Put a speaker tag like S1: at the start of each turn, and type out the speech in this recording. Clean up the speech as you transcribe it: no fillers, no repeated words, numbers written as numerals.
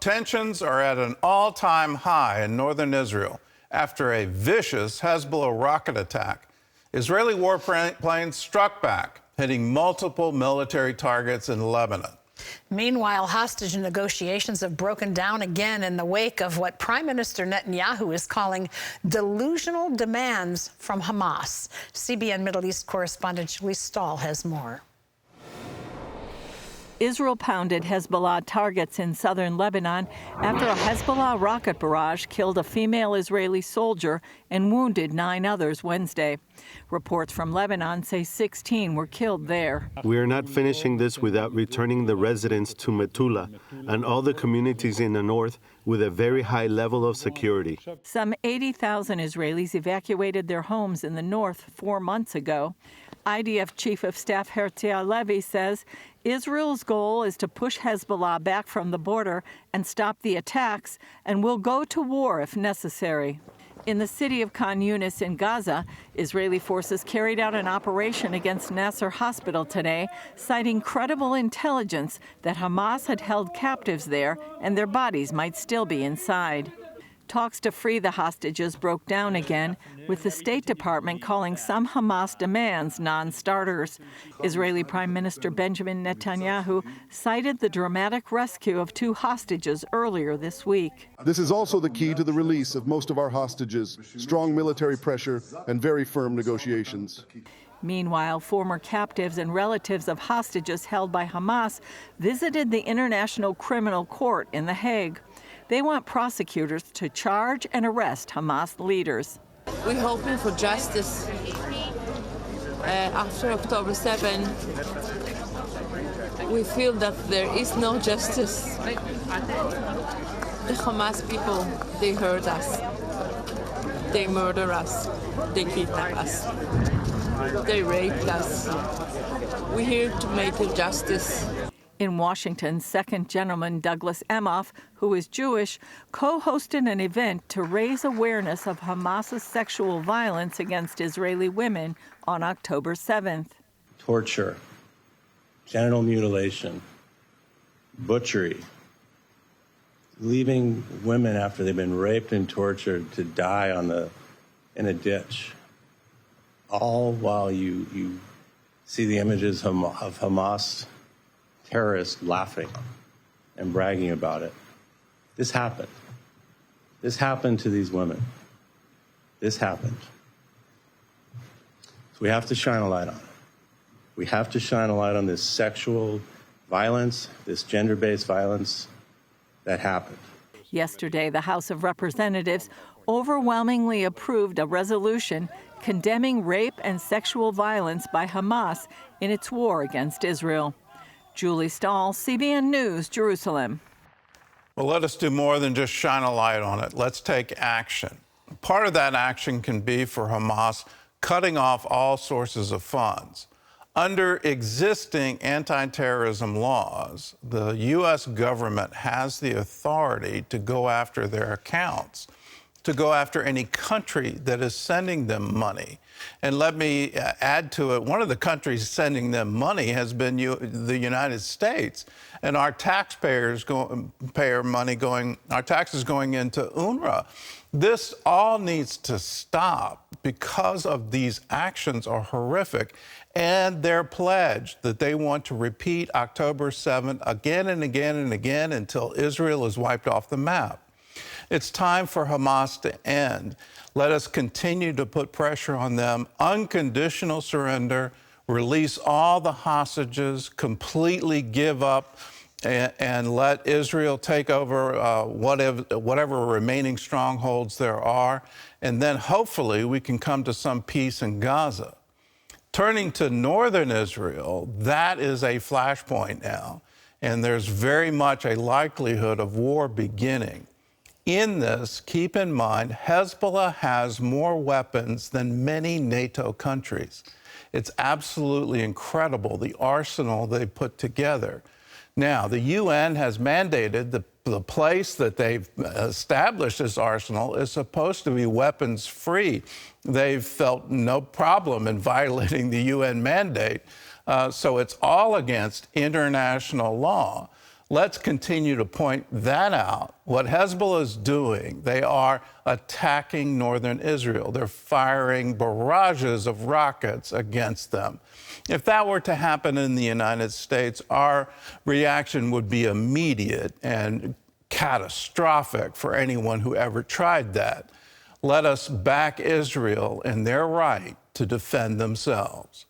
S1: Tensions are at an all-time high in northern Israel after a vicious Hezbollah rocket attack. Israeli warplanes struck back, hitting multiple military targets in Lebanon.
S2: Meanwhile, hostage negotiations have broken down again in the wake of what Prime Minister Netanyahu is calling delusional demands from Hamas. CBN Middle East correspondent Julie Stahl has more.
S3: Israel pounded Hezbollah targets in southern Lebanon after a Hezbollah rocket barrage killed a female Israeli soldier and wounded 9 others Wednesday. Reports from Lebanon say 16 were killed there.
S4: We are not finishing this without returning the residents to Metula and all the communities in the north with a very high level of security.
S3: Some 80,000 Israelis evacuated their homes in the north 4 months ago. IDF Chief of Staff Herzi Halevi says Israel's goal is to push Hezbollah back from the border and stop the attacks, and will go to war if necessary. In the city of Khan Yunis in Gaza, Israeli forces carried out an operation against Nasser Hospital today, citing credible intelligence that Hamas had held captives there and their bodies might still be inside. Talks to free the hostages broke down again, with the State Department calling some Hamas demands non-starters. Israeli Prime Minister Benjamin Netanyahu cited the dramatic rescue of 2 hostages earlier this week.
S5: This is also the key to the release of most of our hostages, strong military pressure and very firm negotiations.
S3: Meanwhile, former captives and relatives of hostages held by Hamas visited the International Criminal Court in The Hague. They want prosecutors to charge and arrest Hamas leaders.
S6: We're hoping for justice. After October 7, we feel that there is no justice. The Hamas people, they hurt us. They murder us. They kidnap us. They raped us. We're here to make justice.
S3: In Washington, Second Gentleman Douglas Emhoff, who is Jewish, co-hosted an event to raise awareness of Hamas's sexual violence against Israeli women on October 7th.
S7: Torture, genital mutilation, butchery, leaving women after they've been raped and tortured to die in a ditch, all while you see the images of Hamas terrorists laughing and bragging about it. This happened. This happened to these women. This happened. So we have to shine a light on it. We have to shine a light on this sexual violence, this gender-based violence that happened.
S3: Yesterday, the House of Representatives overwhelmingly approved a resolution condemning rape and sexual violence by Hamas in its war against Israel. Julie Stahl, CBN News, Jerusalem.
S1: Well, let us do more than just shine a light on it. Let's take action. Part of that action can be for Hamas cutting off all sources of funds. Under existing anti-terrorism laws, the U.S. government has the authority to go after their accounts, to go after any country that is sending them money. And let me add to it, one of the countries sending them money has been the United States. And our taxpayers our taxes going into UNRWA. This all needs to stop because of these actions are horrific, and their pledge that they want to repeat October 7th again and again and again until Israel is wiped off the map. It's time for Hamas to end. Let us continue to put pressure on them. Unconditional surrender, release all the hostages, completely give up, and let Israel take over whatever remaining strongholds there are. And then hopefully we can come to some peace in Gaza. Turning to northern Israel, that is a flashpoint now. And there's very much a likelihood of war beginning. In this, keep in mind, Hezbollah has more weapons than many NATO countries. It's absolutely incredible, the arsenal they put together. Now, the UN has mandated the place that they've established this arsenal is supposed to be weapons-free. They've felt no problem in violating the UN mandate, so it's all against international law. Let's continue to point that out. What Hezbollah is doing, they are attacking northern Israel. They're firing barrages of rockets against them. If that were to happen in the United States, our reaction would be immediate and catastrophic for anyone who ever tried that. Let us back Israel in their right to defend themselves.